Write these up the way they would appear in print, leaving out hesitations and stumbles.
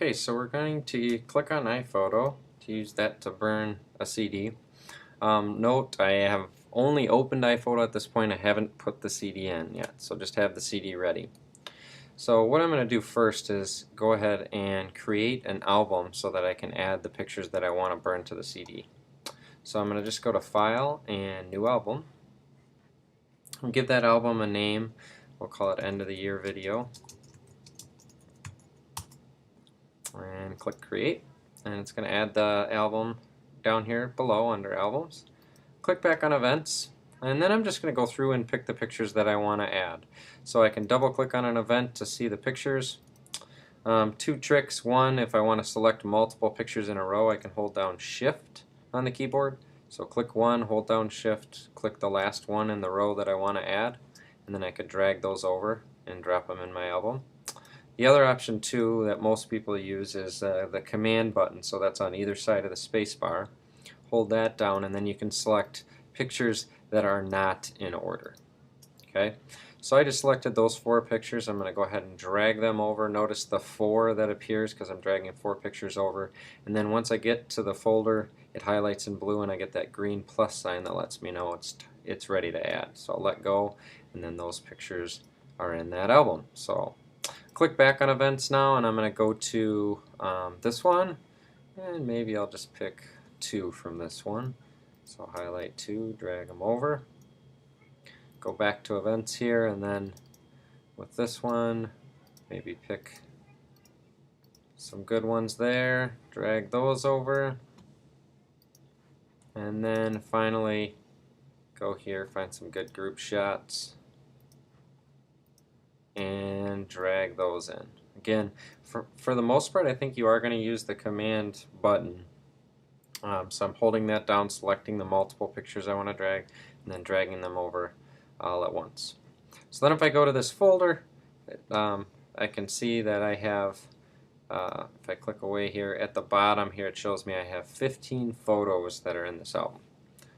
Okay, so we're going to click on iPhoto to use that to burn a CD. Note, I have only opened iPhoto at this point. I haven't put the CD in yet, so just have the CD ready. So what I'm going to do first is go ahead and create an album so that I can add the pictures that I want to burn to the CD. So I'm going to just go to File and New Album. And give that album a name. We'll call it End of the Year Video. And click Create. And it's going to add the album down here below under Albums. Click back on Events. And then I'm just going to go through and pick the pictures that I want to add. So I can double click on an event to see the pictures. Two tricks. One, if I want to select multiple pictures in a row, I can hold down Shift on the keyboard. So click one, hold down Shift, click the last one in the row that I want to add, and then I could drag those over and drop them in my album. The other option too that most people use is the Command button, so that's on either side of the space bar. Hold that down and then you can select pictures that are not in order. Okay, so I just selected those 4 pictures. I'm going to go ahead and drag them over. Notice the 4 that appears because I'm dragging 4 pictures over, and then once I get to the folder it highlights in blue and I get that green plus sign that lets me know it's ready to add. So I'll let go and then those pictures are in that album. So click back on events now and I'm going to go to this one, and maybe I'll just pick 2 from this one. So highlight 2, drag them over, go back to events here, and then with this one maybe pick some good ones there, drag those over, and then finally go here, find some good group shots and drag those in. Again, for the most part I think you are going to use the Command button. So I'm holding that down, selecting the multiple pictures I want to drag, and then dragging them over all at once. So then if I go to this folder, I can see that I have, if I click away here, at the bottom here it shows me I have 15 photos that are in this album.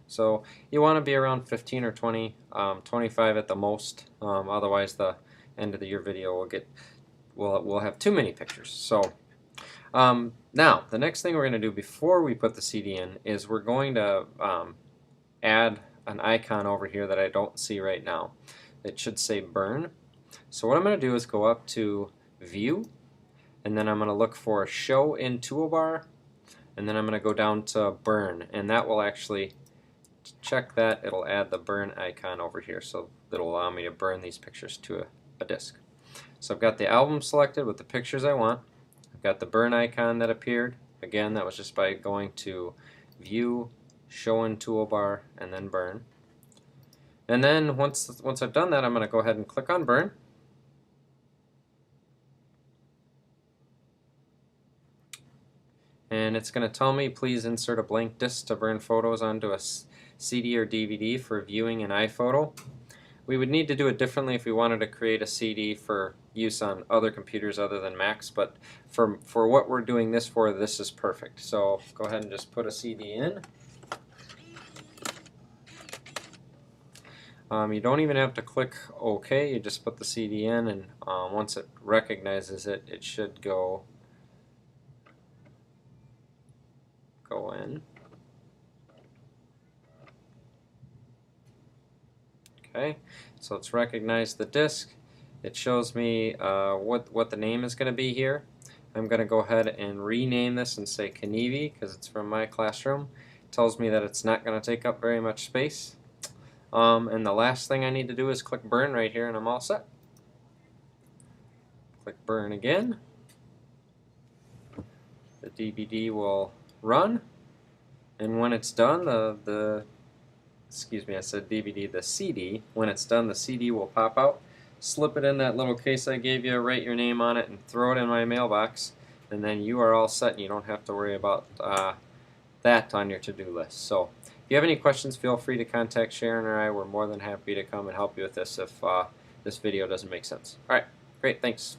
So you want to be around 15 or 20, 25 at the most, otherwise the end of the year video will have too many pictures. So now the next thing we're going to do before we put the CD in is we're going to add an icon over here that I don't see right now. It should say Burn. So what I'm going to do is go up to View, and then I'm going to look for Show in Toolbar, and then I'm going to go down to Burn, and that will actually check that. It'll add the burn icon over here, so it'll allow me to burn these pictures to a disk. So I've got the album selected with the pictures I want. I've got the burn icon that appeared. Again, that was just by going to View, Show in Toolbar, and then Burn. And then once I've done that, I'm going to go ahead and click on Burn. And it's going to tell me, please insert a blank disk to burn photos onto a CD or DVD for viewing in iPhoto. We would need to do it differently if we wanted to create a CD for use on other computers other than Macs, but for what we're doing this for, this is perfect. So go ahead and just put a CD in. You don't even have to click OK, you just put the CD in, and once it recognizes it, it should go in. Okay, so it's recognized the disk. It shows me what the name is going to be here. I'm going to go ahead and rename this and say Knievi because it's from my classroom. It tells me that it's not going to take up very much space. And the last thing I need to do is click Burn right here and I'm all set. Click Burn again. The DVD will run, and when it's done, excuse me, I said DVD, the CD, when it's done, the CD will pop out. Slip it in that little case I gave you, write your name on it, and throw it in my mailbox, and then you are all set and you don't have to worry about that on your to-do list. So if you have any questions, feel free to contact Sharon or I. We're more than happy to come and help you with this if this video doesn't make sense. Alright, great, thanks.